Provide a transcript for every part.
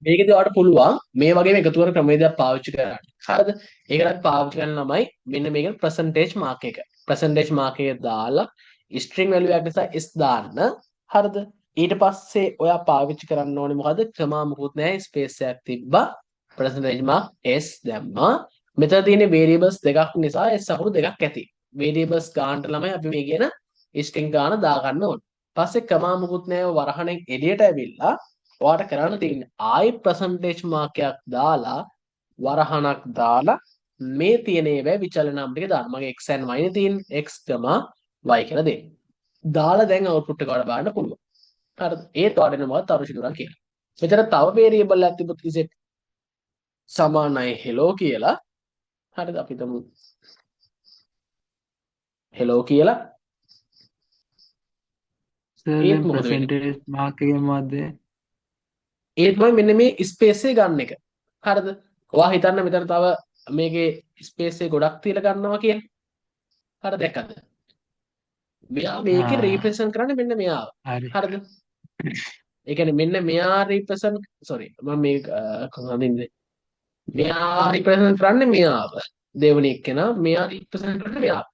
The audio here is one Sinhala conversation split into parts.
මේකදී ඔයාලට පුළුවන් මේ වගේම එකතු කර ක්‍රමවේදයක් පාවිච්චි කරන්න. හරිද? ඒකටත් පාවිච්චි කරන ළමයි මෙන්න මේක percentage mark එක. percentage mark එක දාලා string value එකක් නිසා s දාන්න. හරිද? ඊට පස්සේ ඔයා පාවිච්චි කරන්න ඕනේ මොකද්ද? කමා මුකුත් නැහැ ස්පේස් එකක් තිබ්බා. percentage mark s දැම්මා. මෙතන තියෙන variables දෙකක් නිසා s අකුරු දෙකක් ඇති. variables ගන්නට ළමයි අපි මේ කියන string ගාන දාගන්න ඕනේ. පස්සේ කමා මුකුත් නැහැ වරහණෙන් එළියට ඇවිල්ලා ඔයාට කරන්න තියෙන්නේ ආයි percentage mark එකක් දාලා වරහණක් දාලා මේ තියෙන ඒවා විචලන නම් ටික දාන්න. මගේ x and y නේ තියෙන්නේ x, y කියලා දෙන්න. දාලා දැන් output එක වල බලන්න පුළුවන්. හරිද? ඒත් ඔයාලට මොකක්ද තරුෂිදුරන් කියලා. මෙතන තව variable එකක් තිබුත් කිසෙත් සමානයි hello කියලා. හරිද? අපි තමු hello කියලා. සර් ඒත් දැන් මොකද වෙන්නේ? percentage mark එකේ මොකද්ද? ඒ තමයි මෙන්න මේ ස්පේස් එක ගන්න එක. හරිද? ඔයා හිතන්න මෙතන තව මේකේ ස්පේස් එක ගොඩක් තියලා ගන්නවා කියන්නේ. හරිද? දැක්කද? මෙයා මේකේ ආ රීප්‍රසන්ට් කරන්නේ මෙන්න මෙයාව. හරි. හරිද? ඒ කියන්නේ මෙන්න මෙයා රීප්‍රසන්ට් සෝරි මම මේ කොහොමද ඉන්නේ? මෙයා රීප්‍රසන්ට් කරන්නේ මෙයාව. දෙවෙනි එක්කෙනා මෙයා රීප්‍රසන්ට් කරන්නේ මෙයාව.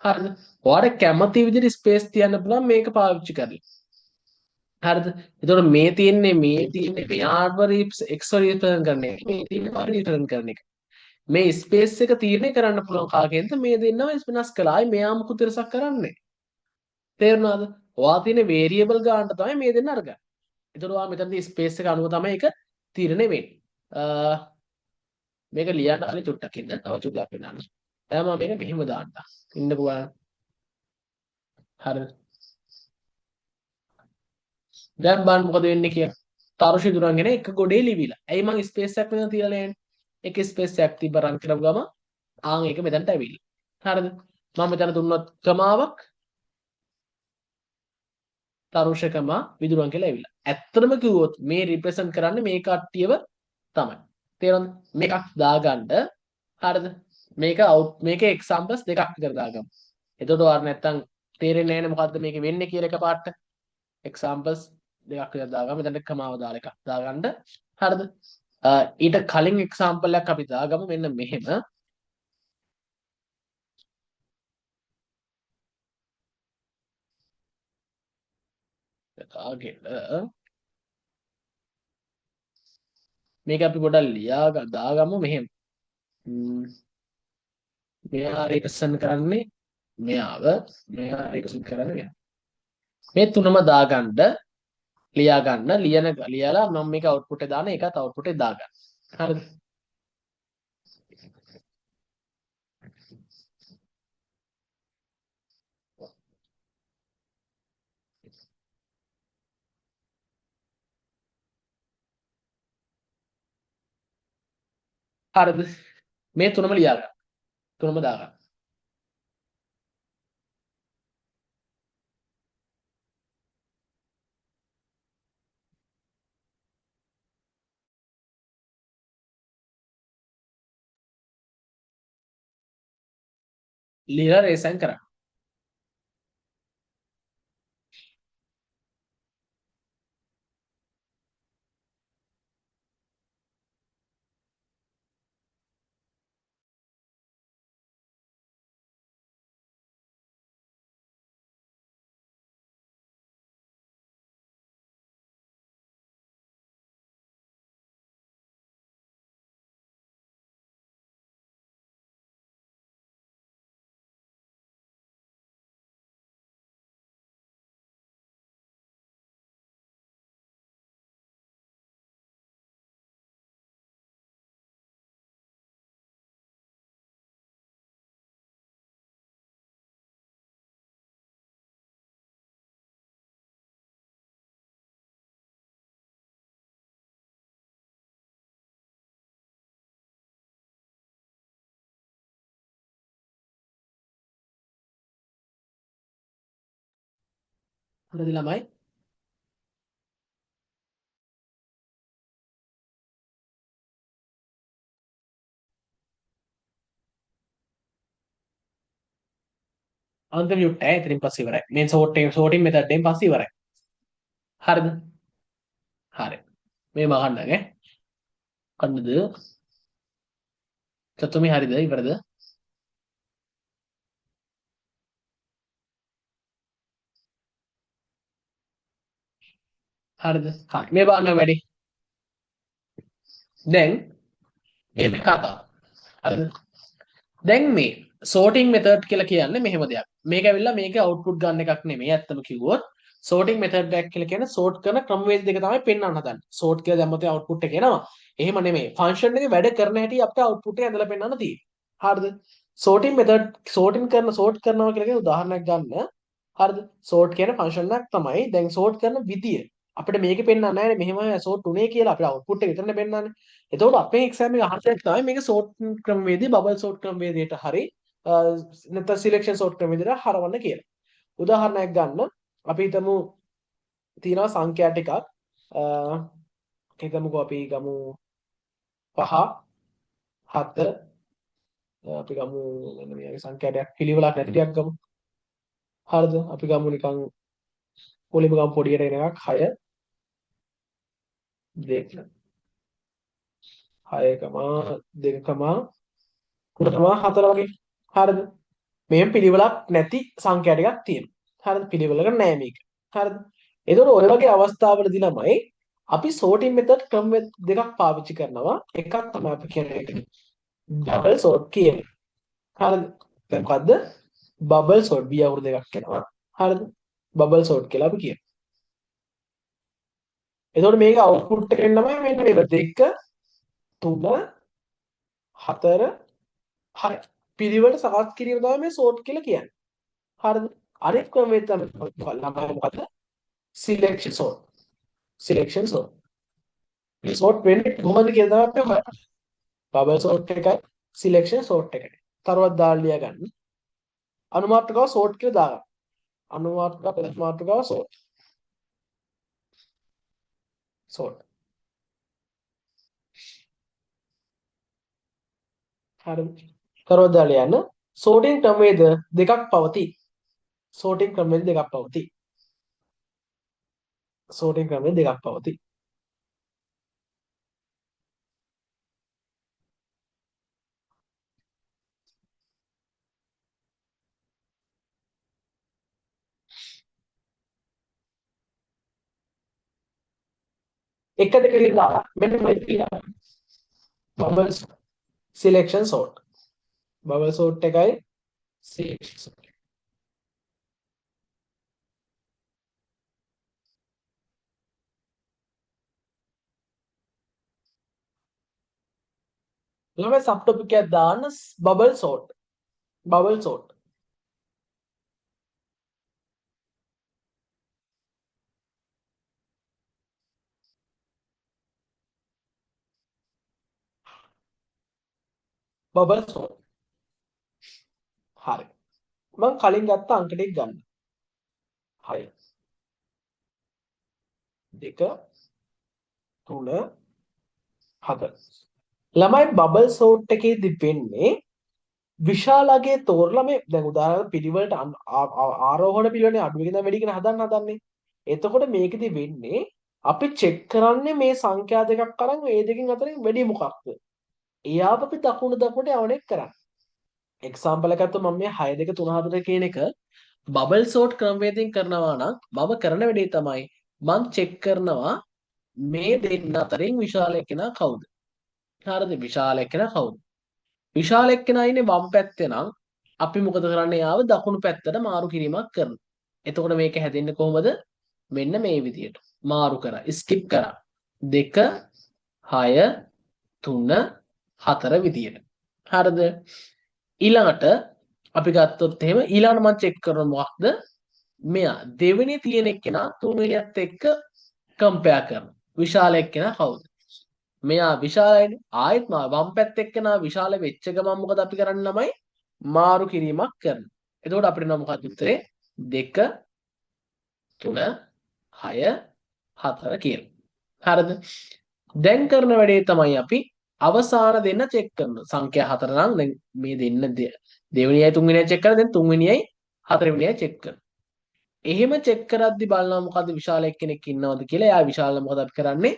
හරිද? ඔයාලට කැමති විදිහට ස්පේස් තියන්න පුළුවන් මේක පාවිච්චි කරලා. හරිද? එතකොට මේ තියෙන්නේ මෙයාව එක්ස් රීප්‍රසන්ට් කරන එක. මේ තියෙන්නේ y රීප්‍රසන්ට් කරන එක. මේ ස්පේස් එක තීරණය කරන්න පුළුවන් කාගෙන්ද මේ දෙන්නව වෙනස් කළා. ආයි මෙයා මුකුත් වෙනසක් කරන්නේ. තේරුණාද? ඔයා තියෙන වේරියබල් ගන්නට තමයි මේ දෙන්න අරගන්නේ. එතකොට ඔයා මෙතනදී ස්පේස් එක අනුව තමයි ඒක තීරණය වෙන්නේ. මේක ලියන්න හරි චුට්ටක් ඉන්න. තව චුට්ටක් වෙනන්න. දැන් මම මේක මෙහෙම දාන්න. ඉන්නකෝ බලන්න. හරිද? දැන් බලන්න මොකද වෙන්නේ කියලා. තරුෂි දුරන්ගෙන එක ගොඩේ ලිවිලා. ඇයි මං ස්පේස් එකක් මෙතන තියලා නැහැ. එක ස්පේස් එකක් තිබ්බ රන් කරපු ගම ආන් ඒක මෙතනට ඇවිල්ලා. හරිද? මම මෙතන දුන්නොත් කමාවක් තරුෂකම විදුරන් කියලා ඇවිල්ලා. ඇත්තටම කිව්වොත් මේ රිප්‍රසන්ට් කරන්නේ මේ කට්ටියව තමයි. තේරෙනවද? මේකක් දාගන්න හරිද? මේක අවුට් මේකේ එක්සැම්පල්ස් දෙකක් විතර දාගමු. එතකොට ඔයාලා නැත්තම් තේරෙන්නේ නැහැ නේ මොකද්ද මේකේ වෙන්නේ කියලා එකපාරට. එක්සැම්පල්ස් දෙකක් විතර දාගමු. මෙතන කමාව දාලා එකක් දාගන්න. හරිද? ඊට කලින් එක්සැම්පල් එකක් අපි දාගමු මෙන්න මෙහෙම. දාගෙන මේක අපි පොඩ්ඩක් දාගමු මෙහෙම. මෙයා රිප්‍රසන්ට් කරන්නේ මෙයාව මෙයා රිප්‍රසන්ට් කරන්නේ මෙයා. මේ තුනම දාගන්න ලියලා මම මේක අවුට්පුට් එක දාන ඒකත් අවුට්පුට් එක දාගන්න. හරිද? හරිද? මේ තුනම ලියාගන්න. තුනම දාගන්න. ලියලා රේසන් කරන්න. හරිද ළමයි? අන්තිම යුට් එක ඉතින් පස්සේ ඉවරයි. මේ සෝටින් මෙතඩ් එකෙන් පස්සේ ඉවරයි. හරිද? හරි. මේ මහන්නගේ කන්නද චතුමි හරිද ඉවරද හරිද මේ බලන්න වැඩි දැන් මේ කතාව හරිද දැන් මේ sorting method කියලා කියන්නේ මෙහෙම දෙයක්. මේක ඇවිල්ලා මේකේ output ගන්න එකක් නෙමෙයි. ඇත්තම කිව්වොත් sorting method එකක් කියලා කියන්නේ sort කරන ක්‍රමවේද දෙක තමයි පෙන්වන්න හදන්නේ. sort කියලා දැම්මොත් output එක එනවා. එහෙම නෙමෙයි. function එකේ වැඩ කරන හැටි අපිට output එක ඇඳලා පෙන්වන්න තියෙන්නේ. හරිද? sorting method sort කරනවා කියලා කියන උදාහරණයක් ගන්න. හරිද? sort කියන function එකක් තමයි. දැන් sort කරන විදිය අපිට මේකේ පෙන්වන්න නැහැ නේ. මෙහෙම sort උනේ කියලා අපිට output එක විතරනේ පෙන්වන්නේ. එතකොට අපේ exam එක අහන්න තමයි මේක sort ක්‍රමවේදී bubble sort ක්‍රමවේදයට හරි නැත්නම් selection sort ක්‍රමවේදයට හරවන්න කියලා. උදාහරණයක් ගන්න අපි හිතමු තියෙනවා සංඛ්‍යා ටිකක් හිතමුකෝ අපි ගමු 5 7 අපි ගමු මෙන්න මේ වගේ සංඛ්‍යා ටිකක් පිළිවෙලක් නැති ටිකක් ගමු. හරිද? අපි ගමු නිකන් මුලින්ම ගමු පොඩියට එන එකක් 6 2 6,2,4 වගේ. හරිද? මෙහෙම පිළිවෙලක් නැති සංඛ්‍යා ටිකක් තියෙනවා. හරිද? පිළිවෙලක නැහැ මේක. හරිද? එතකොට ඔය වගේ අවස්ථාවලදී ළමයි අපි sorting method ක්‍රම දෙකක් පාවිච්චි කරනවා. එකක් තමයි අපි කියන්නේ double sort කියන්නේ. හරිද? දැන් මොකද්ද? bubble sort B අවුරු දෙකක් කරනවා. හරිද? bubble sort කියලා අපි කියනවා. එතකොට මේක output එකෙන් තමයි මෙන්න මේක 2 3 4 6 පිළිවෙලට සකස් කිරීම තමයි මේ sort කියලා කියන්නේ. හරිද? අනෙක් ක්‍රමයේ තමයි ළමයි මොකද? selection sort. selection sort. මේ sort වෙන්නේ කොහොමද කියලා තමයි අපි හොයන්නේ. bubble sort එකයි selection sort එකයි. තරවත් දාලා ලියා ගන්න. අනුමාත්‍රකාව sort කියලා දාගන්න. අනුමාත්‍රකාව sort. sort. හරිද? තරවත් දාලා යන්න. sorting ක්‍රමවේද දෙකක් පවතී. sorting ක්‍රමවේද දෙකක් පවතී. sorting ක්‍රමවේද දෙකක් පවතී. එක දෙක කියලා මෙන්න මේ තියෙනවා. bubble selection sort. bubble sort එකයි selection sort. ළමයි සබ් ටොපික් එකක් දාන්න bubble sort. bubble sort. bubble sort. හරි. මම කලින් ගත්ත අංක ටික ගන්න. 6 2 3 4. ළමයි බබල් සෝට් එකේදී වෙන්නේ විශාලගේ තෝරලා මේ දැන් උදාහරණ පිළිවෙලට ආරෝහණ පිළිවෙලනේ අඩු වෙන වැඩි කියන හදන්නේ. එතකොට මේකෙදි වෙන්නේ අපි චෙක් කරන්නේ මේ සංඛ්‍යා දෙකක් අරන් මේ දෙකෙන් අතරින් වැඩි මොකක්ද? එයාව අපි දකුණට යවණෙක් කරන්නේ. එක්සැම්පල් එකක් ගත්තොත් මම මේ 6 2 3 4 කියන එක බබල් සෝට් ක්‍රමවේදයෙන් කරනවා නම් මම කරන වැඩේ තමයි මම චෙක් කරනවා මේ දෙන්න අතරින් විශාල එක්කෙනා කවුද? හරිද? විශාල එක්කෙනා කවුද? විශාල එක්කෙනා ඉන්නේ වම් පැත්තේ නම් අපි මොකද කරන්නේ? යාව දකුණු පැත්තට මාරු කිරීමක් කරනවා. එතකොට මේක හැදෙන්නේ කොහොමද? මෙන්න මේ විදියට. මාරු කරා. ස්කිප් කරා. 2 6 3 4 විදියට. හරිද? ඊළඟට අපි ගත්තොත් එහෙම ඊළඟට මම චෙක් කරනවා මොකක්ද? මෙයා දෙවෙනි තියෙන එක්කෙනා තුන්වෙනියත් එක්ක කම්පෙයාර් කරනවා. විශාල එක්කෙනා කවුද? මෙයා විශාලයිනේ. ආයෙත් වම් පැත්තේ එක්කෙනා විශාල වෙච්ච ගමන් මොකද අපි කරන්නේ ළමයි? මාරු කිරීමක් කරනවා. එතකොට අපිට නම් මොකක්ද උත්තරේ? 2 3 6 4 කියලා. හරිද? දැන් කරන වැඩේ තමයි අපි අවසාන දෙන්න චෙක් කරනවා. සංඛ්‍යා 4 නම් දැන් මේ දෙන්න දෙවෙනියයි තුන්වෙනියයි චෙක් කරලා දැන් තුන්වෙනියයි හතරවෙනියයි චෙක් කරනවා. එහෙම චෙක් කරද්දි බලනවා මොකද්ද විශාල එක්කෙනෙක් ඉන්නවද කියලා. එයා විශාල මොකද අපි කරන්නේ?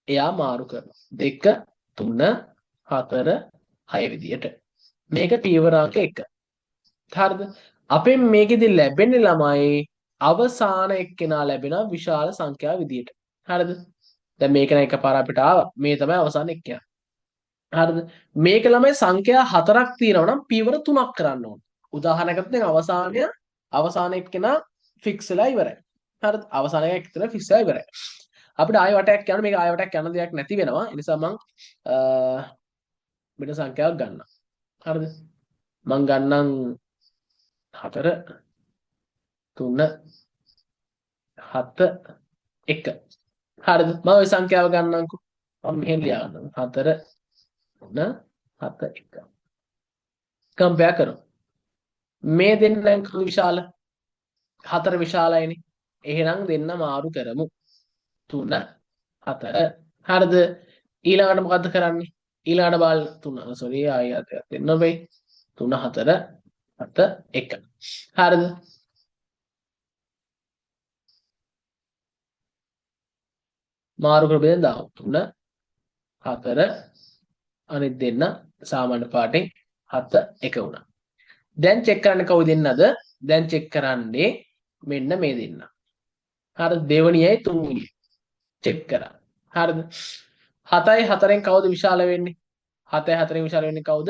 එයා මාරු කරනවා. 2 3 4 6 විදියට. මේක පියවරාංක 1. හරිද? අපෙන් මේකෙදි ලැබෙන්නේ ළමයි අවසාන එක්කෙනා ලැබෙන විශාල සංඛ්‍යාව විදියට. හරිද? දැන් මේක නම් එකපාර අපිට ආවා. මේ තමයි අවසාන එක්කෙනා. හරිද? මේක ළමයි සංඛ්‍යා 4ක් තියෙනවා නම් පියවර 3ක් කරන්න ඕන. උදාහරණයකට දැන් අවසාන එක්කෙනා ෆික්ස් වෙලා ඉවරයි. හරිද? අවසාන එක්කෙනා ෆික්ස් වෙලා ඉවරයි. අපිට ආයෙ වටයක් යන මේක ආයෙ වටයක් යන දෙයක් නැති වෙනවා. ඒ නිසා මම මෙන්න සංඛ්‍යාවක් ගන්නම්. හරිද? මම ගන්නම් 4 3 7 1. හරිද? මම ওই සංඛ්‍යාව ගන්නම්කෝ. මම මෙහෙම ලියා ගන්නම්. 4 3 7 1. කම්පෙයාර් කරමු. මේ දෙන්න කවුද විශාල? 4 විශාලයිනේ. එහෙනම් දෙන්න මාරු කරමු. 3 4. හරිද? ඊළඟට මොකද්ද කරන්නේ? ඊළඟට බාල් 3 සෝරි ආයෙත් දෙන්න බෑ. 3 4 7 1. හරිද? මාරු කරපෙන් දාමු. 3 4 අනිත් දෙන්න සාමාන්‍ය පාටෙන් 7 1 වුණා. දැන් චෙක් කරන්න කවුද දෙන්නද? දැන් චෙක් කරන්නේ මෙන්න මේ දෙන්න. හරිද? දෙවණියයි තුන්වෙනියයි චෙක් කරා. හරිද? 7යි 4ෙන් කවුද විශාල වෙන්නේ? 7යි 4ෙන් විශාල වෙන්නේ කවුද?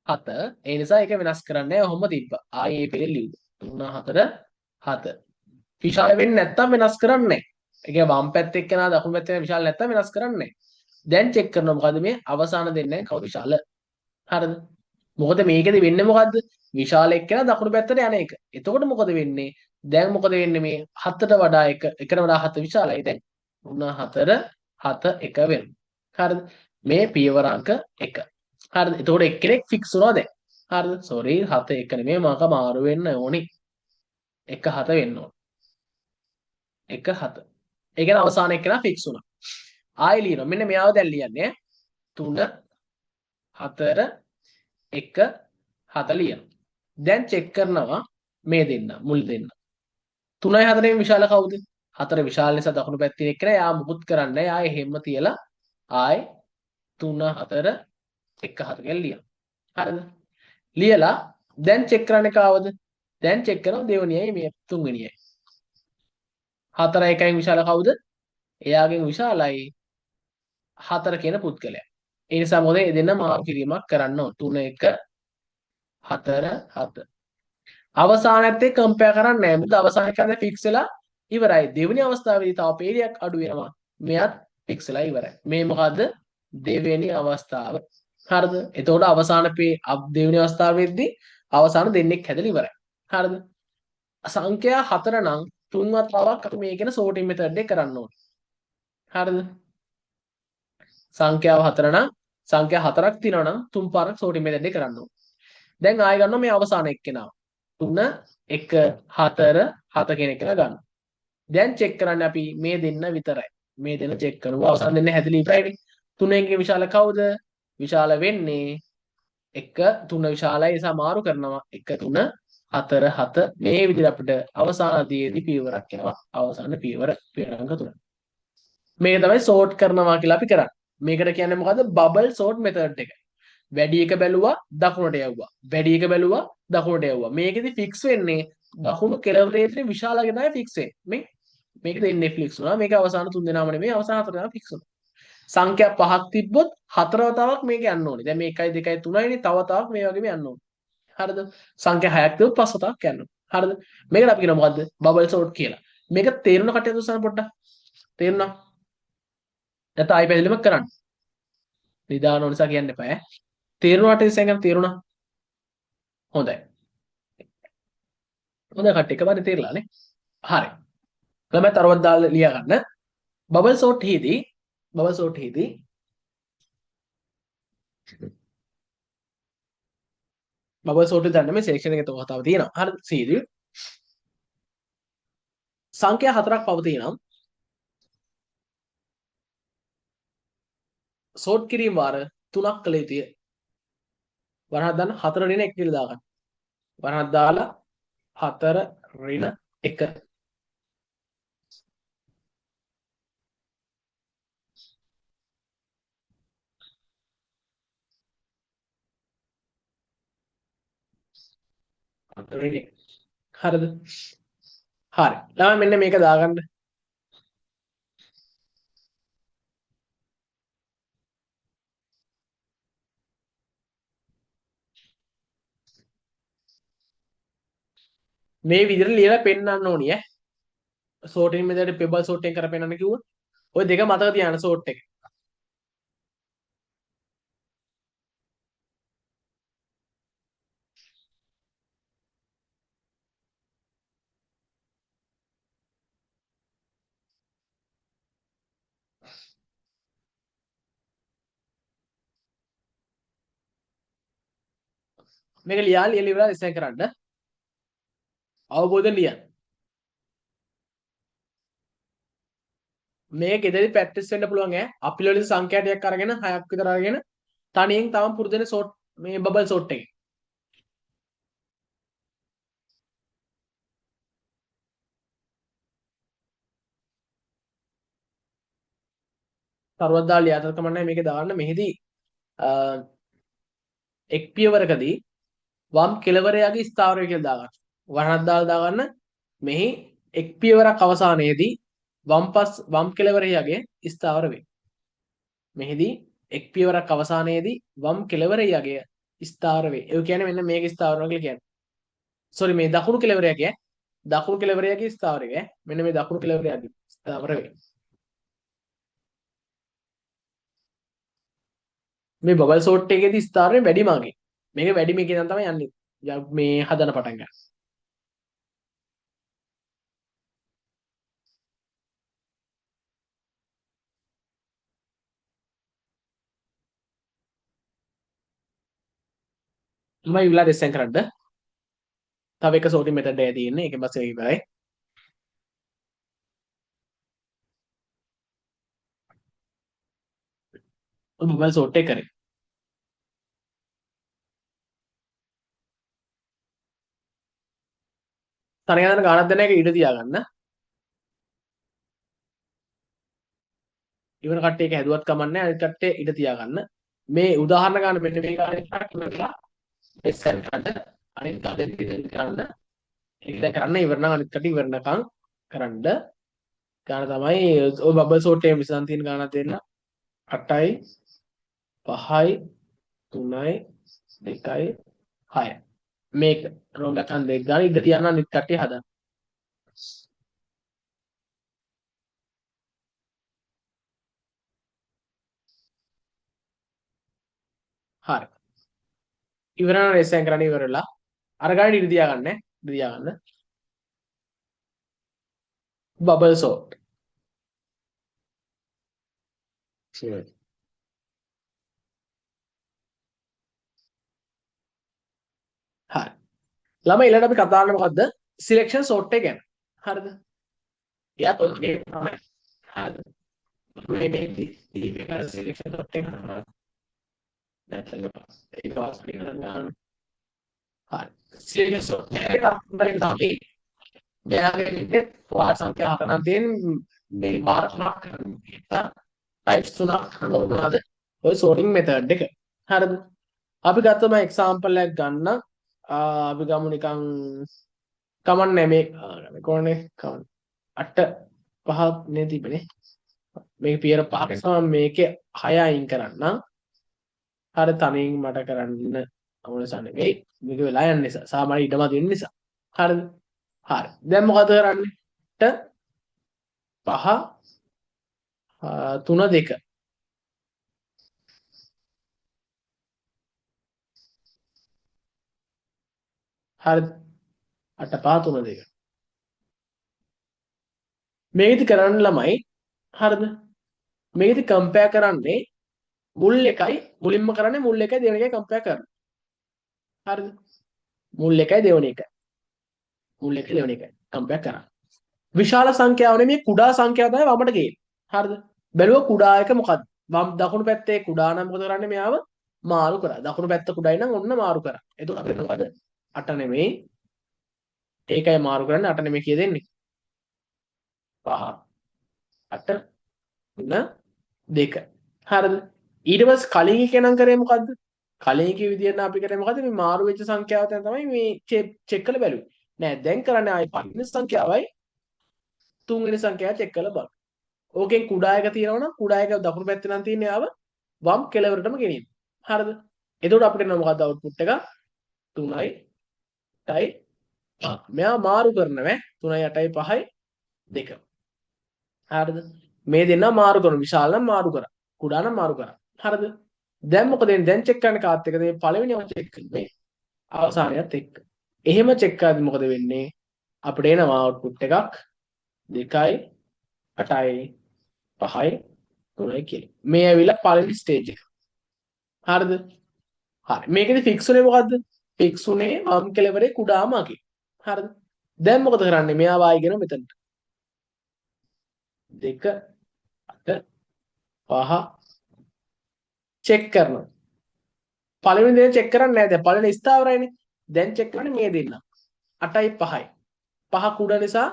7. ඒ නිසා ඒක වෙනස් කරන්නේ ඔහොම තිබ්බා. ආයේ මේ පෙරේ ලියුද? 3 4 7. විශාල වෙන්නේ නැත්තම් වෙනස් කරන්නේ නැහැ. ඒ කියන්නේ වම් පැත්තේ එක්කෙනා දකුණු පැත්තේ විශාල නැත්තම් වෙනස් කරන්නේ නැහැ. දැන් චෙක් කරනවා මොකද මේ අවසාන දෙන්නේ කවුද විශාල? හරිද? මොකද මේකෙදි වෙන්නේ මොකද්ද? විශාල එක්කෙනා දකුණු පැත්තට යන එක. එතකොට මොකද වෙන්නේ? දැන් මොකද වෙන්නේ මේ 7ට වඩා 1ට වඩා 7 විශාලයි. දැන් 3 4 7 1 වෙනවා. හරිද? මේ පියවර අංක 1. හරිද? එතකොට එක්කෙනෙක් ෆික්ස් වුණා දැන්. හරිද? සෝරි 7 1 නෙමෙයි මාක මාරු වෙන්න ඕනි. 1 7 වෙන්න ඕන. 1 7. ඒ කියන්නේ අවසාන එක්කෙනා ෆික්ස් වුණා. ආයෙ ලියනවා. මෙන්න මෙයාව දැන් ලියන්නේ 3 4 1 7 ලියනවා. දැන් චෙක් කරනවා මේ දෙන්න මුල් දෙන්න. 3යි 4යි විශාල කවුද? 4 විශාල නිසා දකුණු පැත්තේ එක්කෙනා යා මුකුත් කරන්නේ නැහැ. ආයෙ හැම තියලා ආයෙ 3 4 1 7 කියලා ලියනවා. හරිද? ලියලා දැන් චෙක් කරන්නේ කාවද? දැන් චෙක් කරනවා දෙවෙනියයි මේ තුන්වෙනියයි. 4 1යි විශාල කවුද? එයාගෙන් විශාලයි 4 කියන පුද්ගලයා. ඒ නිසා මොකද මේ දෙන්න මාරු කිරීමක් කරන්න ඕන. 3 1 4 7. අවසානයේත් කම්පෙයාර් කරන්නේ නැහැ. මොකද අවසානයේ කරන්නේ ෆික්ස් වෙලා ඉවරයි. දෙවෙනි අවස්ථාවේදී තව පේලියක් අඩු වෙනවා. මෙයත් ෆික්ස් වෙලා ඉවරයි. මේ මොකද්ද? දෙවෙනි අවස්ථාව. හරිද? එතකොට අවසාන දෙවෙනි අවස්ථාවේදී අවසාන දෙන්නෙක් හැදලා ඉවරයි. හරිද? සංඛ්‍යා 4 නම් තුන් වතාවක් අපි මේකේන සෝටින් මෙතඩ් එක කරන්න ඕනේ. හරිද? සංඛ්‍යාව 4 නම් සංඛ්‍යා 4ක් තියෙනවා නම් තුන් පාරක් සෝටින් මෙතඩ් එක කරන්න ඕනේ. දැන් ආයෙ ගන්නවා මේ අවසාන එක්කෙනාව. 3 1 4 7 කියන එක ගන්න. දැන් චෙක් කරන්නේ අපි මේ දෙන්න විතරයි. මේ දෙන්න චෙක් කරනවා. අවසාන දෙන්න හැදලා ඉවරයිනේ. තුනෙන්ගේ විශාල කවුද? විශාල වෙන්නේ 1 3 විශාලයි නිසා මාරු කරනවා. 1 3 4 7 මේ විදිහට අපිට අවසානයේදී පියවරක් එනවා. අවසාන පියවර පියවරංක 3. මේක තමයි සෝට් කරනවා කියලා අපි කරන්නේ. මේකට කියන්නේ මොකද්ද? බබල් සෝට් මෙතඩ් එක. වැඩි එක බැලුවා දකුණට යවුවා. වැඩි එක බැලුවා දකුණට යවුවා. මේකෙදි ෆික්ස් වෙන්නේ දකුණු කෙළවරේ තියෙන විශාලගේ තමයි ෆික්ස් වෙන්නේ. මේක දෙන්නේ ෆික්ස් වුණා. මේක අවසාන තුන් දෙනාම නෙමෙයි අවසාන හතර දෙනා ෆික්ස් වුණා. සංඛ්‍යා පහක් තිබ්බොත් හතර වතාවක් මේක යන්න ඕනේ. දැන් මේ 1 2 3යිනේ තව වතාවක් මේ වගේම යන්න ඕනේ. හරිද? සංඛ්‍යා හයක් තිබ්බොත් පස් වතාවක් යන්න ඕනේ. හරිද? මේකට අපි කියනවා මොකද්ද? බබල් සෝට් කියලා. මේක තේරුණ කටිය දුස්සන පොඩ්ඩක්. තේරුණා? නැත්නම් ආයි පැහැදිලිම කරන්න. නිදාන ඕන නිසා කියන්න එපා ඈ. තේරුණාට ඉස්සෙන් තේරුණා. හොඳයි. හොඳයි කට්ටිය එකපාරේ තේරලානේ. හරි. ළමයි තරවත් දාලා ලියා ගන්න. බබල් සෝට් හිදී බබල් සෝට් දාන්න මේ සෙක්ෂන් එකේ තව තියෙනවා. හරි සීදී. සංඛ්‍යා 4ක් පවතිනම් සෝට් කිරීම වාර 3ක් කළ යුතුය. වරහක් දාන්න 4 ඍණ 1 කියලා දාගන්න. වරහක් දාලා 4 ඍණ 1. හරිද? හරි. ළමයි මෙන්න මේක දාගන්න. මේ විදිහට ලියලා පෙන්නන්න ඕනි ඈ. සෝටින් මෙතන පෙබල් සෝට් එක කරලා පෙන්නන්න කිව්වා. ඔය දෙක මතක තියාගන්න සෝට් එක. මේක ලියලා ඉවරලා ඉස්සෙන් කරන්න. අවබෝධයෙන් ලියන්න. මේක ගෙදරදී ප්‍රැක්ටිස් වෙන්න පුළුවන් ඈ. අපිලෝලි සංඛ්‍යා ටිකක් අරගෙන 6ක් විතර අරගෙන තනියෙන් තවම පුරුදු වෙන සෝට් මේ බබල් සෝට් එකේ. තරුවක් දාලා ලියාතර කමන්නේ මේකේ දාන්න මෙහිදී එක් පියවරකදී වම් කෙළවරයාගේ ස්ථාවරය කියලා දාගන්න. වරහක් දාලා දාගන්න මෙහි එක් පියවරක් අවසානයේදී වම් කෙළවරයාගේ ස්ථාවර වේ. මෙහිදී එක් පියවරක් අවසානයේදී වම් කෙළවරයාගේ ස්ථාවර වේ. ඒ කියන්නේ මෙන්න මේක ස්ථාවර කියලා කියන්නේ. සෝරි මේ දකුණු කෙළවරයාගේ ස්ථාවරය මෙන්න මේ දකුණු කෙළවරයාගේ ස්ථාවර වේ. මේ බබල් සෝට් එකේදී ස්ථාවරය වැඩි මාගේ. මේක වැඩි මේකේ නම් තමයි යන්නේ. මේ හදන පටන් ගන්න. මම ඉවලා දෙස්සෙන් කරන්න. තව එක සෝටින් මෙතඩ් එකයි තියෙන්නේ. ඒකෙන් පස්සේ ඉවරයි. බබල් සෝට් එක කරේ. තනියම ගානක් දෙන එක ඉඩ තියාගන්න. ඉවර කට්ටිය එක හැදුවත් කමන්නේ අනිත් කට්ටිය ඉඩ තියාගන්න. මේ උදාහරණ ගන්න මෙන්න මේ ගානේ එකක් ඉවරලා දෙස්සෙන් කරන්න. අනිත් කට්ටිය ඉතින් කරන්න. ඒක දැන් කරන්න ඉවර නම් අනිත් කට්ටිය ඉවරනකම් කරන්න. ගාන තමයි ඔය බබල් සෝට් එකේ විසඳන් තියෙන ගානක් දෙන්න. 8යි 5යි 3යි 2යි 6යි. මේක රෝග ගන්න දෙක ගන්න ඉඳ තියන්න අනිත් කට්ටිය හදන්න. හරි. ඉවරන රෙස්සෙන් කරන්න ඉවරලා අර ගන්න ඉඳ තියාගන්න. Bubble sort. හරි. ළමයි ඊළඟට අපි කතා කරන්නේ මොකද්ද? සිලෙක්ෂන් සෝට් එක ගැන. හරිද? එයාත් ඔය තමයි. හරිද? මේ සිලෙක්ෂන් සෝට් එක කරනවා. නැත්නම් ඒක පාස් කරගන්න. හරි. සිලෙක්ෂන් සෝට් එක තමයි මෙයාගේ විදිහට වාර සංඛ්‍යා හතරක් තියෙන මේ වාර තුනක් කරනවා. ටයිප්ස් තුනක් කරනවාද? ඔය සෝටිං මෙතඩ් එක. හරිද? අපි ගත්තම එක්සැම්පල් එකක් ගන්න. අපි ගමු නිකන් කමන්නේ මේ කොහොනේ කමන්න 8 5 නේ තිබෙන්නේ. මේක පියවර 5ක් සම මේකේ 6 අයින් කරන්න. හරි තනියෙන් මට කරන්න අවශ්‍ය නෙවෙයි. මේක වෙලා යන නිසා සාමාන්‍ය ඊටම දෙන්න නිසා. හරිද? හරි. දැන් මොකද කරන්නේ? 5 3 2 හරි 8 5 3 2 මේකද කරන්න ළමයි හරිද මේකද කම්පෙයාර් කරන්නේ මුල් එකයි මුලින්ම කරන්නේ මුල් එකයි දෙවෙනි එකයි කම්පෙයාර් කරනවා හරිද මුල් එකයි දෙවෙනි එකයි මුල් එකයි දෙවෙනි එකයි කම්පෙයාර් කරා විශාල සංඛ්‍යාව නෙමෙයි කුඩා සංඛ්‍යාව තමයි වමට ගේන්නේ හරිද බැලුවා කුඩා එක මොකක්ද වම් දකුණු පැත්තේ කුඩා නම් මොකද කරන්නේ මෙයාව මාරු කරා දකුණු පැත්ත කුඩායි නම් ඔන්න මාරු කරා එතකොට අපිට මොකද 8 නෙමෙයි ඒකයි මාරු කරන්නේ 8 නෙමෙයි කිය දෙන්නේ 5 8 3 2 හරිද ඊට පස්සේ කලින් එක නම් කරේ මොකද්ද කලින් කිය විදිහට අපි කරේ මොකද මේ මාරු වෙච්ච සංඛ්‍යාව තමයි මේ චෙක් කරලා බැලුවේ. නෑ දැන් කරන්නේ ආයි පළවෙනි සංඛ්‍යාවයි තුන්වෙනි සංඛ්‍යාව චෙක් කරලා බලන්න. ඕකෙන් කුඩා එක තියෙනවා නම් කුඩා එක දකුණු පැත්තේ නම් තියෙන්නේ ආව වම් කෙළවරටම ගෙනියන්න. හරිද? එතකොට අපිට එනවා මොකද්ද අවුට්පුට් එක? 3යි 8යි 5. මෙයා මාරු කරනවා 3යි 8යි 5යි 2. හරිද? මේ දෙන්නා මාරු කරන විශාල නම් මාරු කරා. කුඩා නම් මාරු කරා. හරිද? දැන් මොකද වෙන්නේ? දැන් චෙක් කරන්න කාත් එකද? මේ පළවෙනිව චෙක් කරන්නේ අවසානයත් එක්ක. එහෙම චෙක් කරද්දි මොකද වෙන්නේ? අපිට එනවා අවුට්පුට් එකක් 2යි 8යි 5යි 3යි කියලා. මේ ඇවිල්ලා පළවෙනි ස්ටේජ් එක. හරිද? හරි. මේකෙදි ෆික්ස් උනේ මොකද්ද? ෆික්ස් උනේ වම් කෙළවරේ කුඩාම අගේ. හරිද? දැන් මොකද කරන්නේ? මෙයා වායිගෙන මෙතනට. 2 8 5 චෙක් කරනවා. පළවෙනි දේ චෙක් කරන්නේ නැහැ. දැන් පළවෙනි ස්ථාවරයිනේ. දැන් චෙක් කරන්නේ මේ දෙන්න. 8යි 5යි. 5 කුඩා නිසා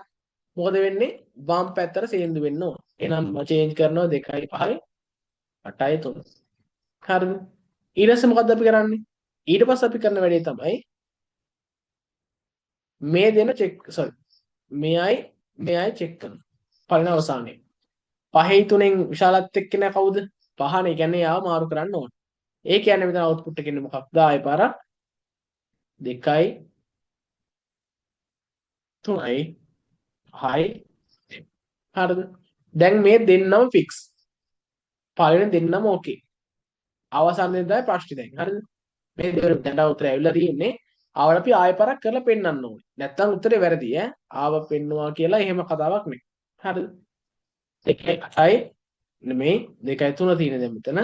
මොකද වෙන්නේ? වම් පැත්තට සේන්දු වෙන්න ඕන. එහෙනම් චේන්ජ් කරනවා 2යි 5යි 8යි 3. හරිද? ඊට පස්සේ මොකද්ද අපි කරන්නේ? ඊට පස්සේ අපි කරන වැඩේ තමයි මේ දෙන චෙක් මෙයයි චෙක් කරනවා. පළවෙනි අවසානයේ. 5යි 3න් විශාලත් එක්ක නෑ කවුද? 5නේ. ඒ කියන්නේ යාව මාරු කරන්න ඕන. ඒ කියන්නේ මෙතන අවුට්පුට් එකේ මොකක්ද? ආයෙ පාරක් 2යි 3යි 5යි. හරිද? දැන් මේ දෙන්නම ෆික්ස්. පළවෙනි දෙන්නම ඕකේ. අවසාන දෙන්න තමයි ප්‍රශ්නේ දැන්. හරිද? මේ දෙවන දැන් උත්තරය ඇවිල්ලා තියෙන්නේ. ආවට අපි ආයෙ පාරක් කරලා පෙන්නන්න ඕනේ. නැත්තම් උත්තරේ වැරදි ඈ. ආව පෙන්නවා කියලා එහෙම කතාවක් නෙමෙයි. හරිද? 2යි 8යි නෙමෙයි 2යි 3 තියෙන දැන් මෙතන.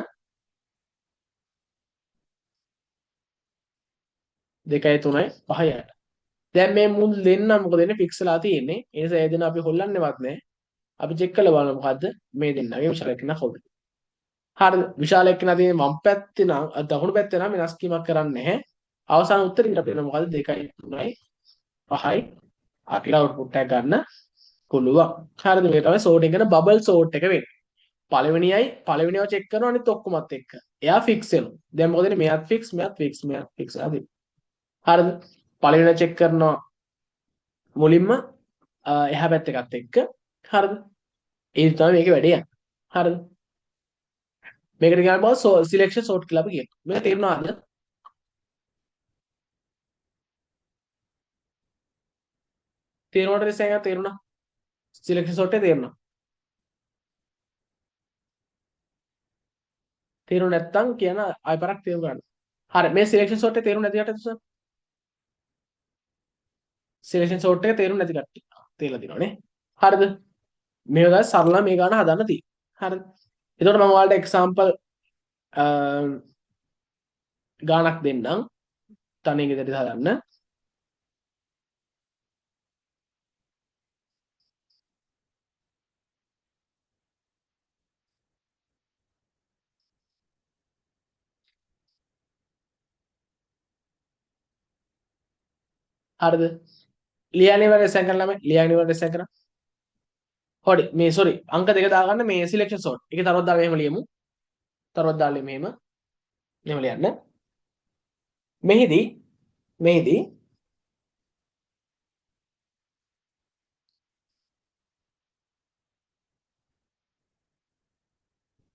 2යි 3යි 5යි 8. දැන් මේ මුල් දෙන්න මොකද වෙන්නේ ෆික්ස් වෙලා තියෙන්නේ. ඒ නිසා ඒ දෙන්න අපි හොල්ලන්නේවත් නැහැ. අපි චෙක් කරලා බලමු මොකද්ද මේ දෙන්නගේ විශාල එක්කන කවුද. හරිද? විශාල එක්කන තියෙන්නේ වම් පැත්තේ නම් දකුණු පැත්තේ නම් වෙනස් කීමක් කරන්නේ නැහැ. අවසාන උත්තරේ අපිට මොකද්ද 2යි 3යි 5යි 8 අවුට්පුට් එක ගන්න පුළුවන්. හරිද? මේක තමයි සෝටින් කරන බබල් සෝට් එක වෙන්නේ. පළවෙනියව චෙක් කරනවා අනිත් ඔක්කොමත් එක්ක. එයා ෆික්ස් වෙනවා. දැන් මොකද වෙන්නේ? මෙයාත් ෆික්ස් මෙයාත් ෆික්ස් ආදී. හරිද? පළවෙනිව චෙක් කරනවා මුලින්ම එහා පැත්ත එකත් එක්ක. හරිද? ඒ තමයි මේකේ වැඩේ යන්නේ. හරිද? මේකට කියනවා බව සිලෙක්ෂන් සෝට් කියලා අපි කියනවා. මේක තේරුණාද? තේරුණාට ඉස්සෙල්ලා තේරුණා. සිලෙක්ෂන් සෝට් එක තේරුණා. තේරුණ නැත්නම් කියන ආයෙ පාරක් තේරුම් ගන්න. හරි මේ සිලෙක්ෂන් සෝට් එක තේරුණ නැති කටද? සිලෙක්ෂන් සෝට් එක තේරුණ නැති කට්ටිය. තේරලා දිනවනේ. හරිද? මේ වගේ සරල මේ ගාන හදන්න තියෙනවා. හරිද? එතකොට මම ඔයාලට එක්සැම්පල් ගානක් දෙන්නම්. තනියෙන් ඉදිරියට හදන්න. හරිද? ලියන්නේ වල රෙසන් කරලා ළමයි ලියන්නේ වල රෙසන් කරා. හොඩි මේ සෝරි අංක දෙක දාගන්න මේ සිලෙක්ෂන් සෝට්. ඒකේ තරවත් දාලා මෙහෙම ලියමු. තරවත් දාලා මෙහෙම ලියන්න. මෙහිදී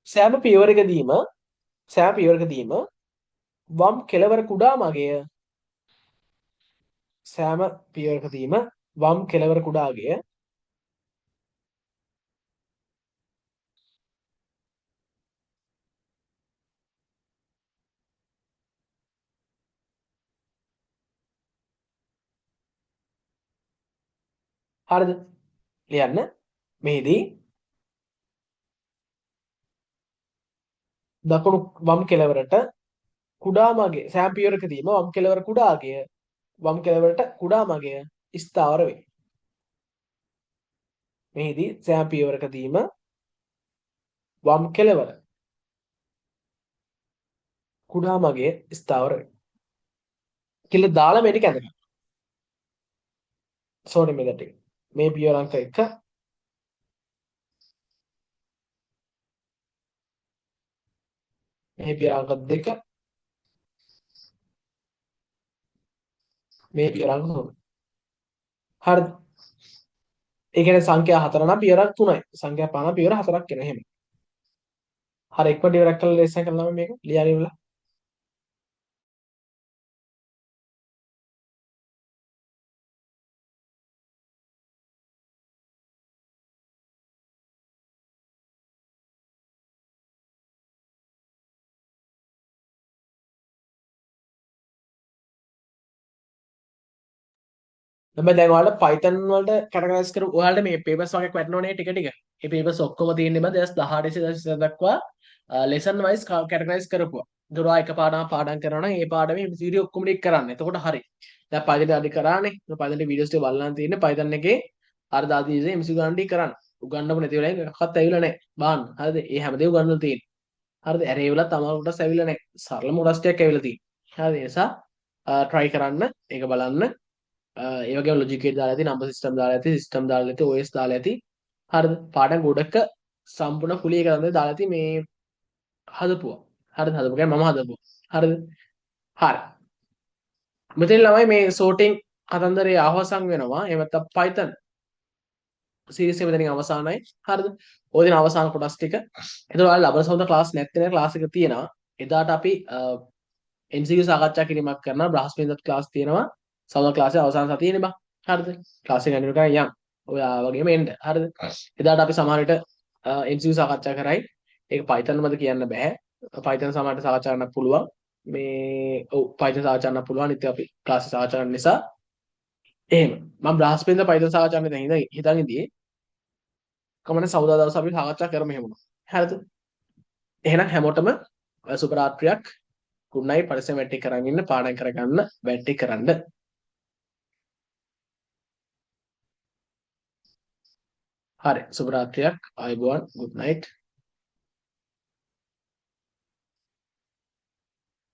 සෑම පියවරකදීම වම් කෙළවර කුඩාම අගය සෑම පියවරකදීම වම් කෙළවර කුඩා අගය හරිද? ලියන්න. මෙහිදී දකුණු වම් කෙළවරට කුඩාම අගය සෑම පියවරකදීම වම් කෙළවර කුඩා අගය වම් කෙළවරට කුඩාම අගය ස්ථාවර වේ. මෙහිදී සෑම පියවරකදීම වම් කෙළවර කුඩාම අගය ස්ථාවර වේ. කියලා දාලා මේක ඇඳගන්න. සෝරි මෙතන ටික. මේ පියවර අංක 1 මේ පියවර අංක 2 මේ පියවරක් කොහොමද? හරිද? ඒ කියන්නේ සංඛ්‍යා 4 නම් පියවරක් 3යි. සංඛ්‍යා 5 නම් පියවර 4ක් එනවා. එහෙම. හරි එක්ම ඩිවරක් කරලා ලේසන් කරලා මේක ලියා ලියවලා. හැබැයි දැන් ඔයාලට Python වලට කැටගරයිස් කරපු ඔයාලට මේ papers වගේක් වැටෙනවනේ ටික ටික. මේ papers ඔක්කොම තියෙන්නේ බෑ 2018 2020 දක්වා lesson wise කැටගරයිස් කරපුවා. ඒතර ඔයා එක පාඩමක් පාඩම් කරනවා නම් ඒ පාඩමේ MCQ ඔක්කොම ටික කරන්න. එතකොට හරි. දැන් Python අඩි කරානේ. Python වීඩියෝස් ටික බලන්න තියෙන්නේ Python එකේ අර දාදී ඉතින් MCQ ගන්න ටික කරන්න. උගන්නපු නැති වෙලාවෙ එකක්වත් ඇවිල්ලා නැහැ. බාන්න. හරිද? ඒ හැමදේම උගන්නලා තියෙන්නේ. හරිද? ඇරේ වලත් අමාරු කොටස් ඇවිල්ලා නැහැ. සරලම කොටස් ටිකක් ඇවිල්ලා තියෙන්නේ. හරිද? ඒ නිසා try කරන්න. ඒක බලන්න. ඒ වගේම ලොජික් ගේට් දාලා ඇති, නම්බර් සිස්ටම් දාලා ඇති, සිස්ටම් දාලා ඇති, OS දාලා ඇති. හරිද? පාඩම් ගොඩක සම්පූර්ණ ෆුලි එක තමයි දාලා ඇති මේ හදපුවා. හරිද? හදපු කියන්නේ මම හදපුවා. හරිද? හරි. මෙතන ළමයි මේ sorting කතන්දරේ අවසන් වෙනවා. එහෙම නැත්නම් Python සීරීස් එක මෙතනින් අවසానයි. හරිද? ඔය දින අවසාන කොටස් ටික. එතකොට ඔයාලා ලබන සඳ ක්ලාස් නැත්නම් ක්ලාස් එක තියෙනවා. එදාට අපි MCQ සාකච්ඡා කිරීමක් කරනවා. බ්‍රහස්පතින්දත් ක්ලාස් තියෙනවා. සවල් ක්ලාස් එක අවසාන සතියේනේ බා. හරිද? ක්ලාස් එක කන්ටිනියු කරන් යන්න. ඔයා වගේම එන්න. හරිද? එදාට අපි සමහර විට MCQ සාකච්ඡා කරයි. ඒක Python මත කියන්න බෑ. Python සමහරට සාකච්ඡා කරන්න පුළුවන්. මේ ඔව් Python සාකච්ඡා කරන්න පුළුවන්. ඉතින් අපි ක්ලාස් එක සාකච්ඡා කරන නිසා එහෙම. මම බ්‍රහස්පතින්ද Python සාකච්ඡා කරන්න හිතන් ඉඳී. කමන සෞදා දවස් අපි සාකච්ඡා කරමු එහෙම. හරිද? එහෙනම් හැමෝටම සුබ රාත්‍රියක්. good night පරිස්සම් වැටි කරන් ඉන්න පාඩම් කරගන්න වැටි කරන්න. හරි සුබ රාත්‍රියක්. ආයුබෝවන් good night.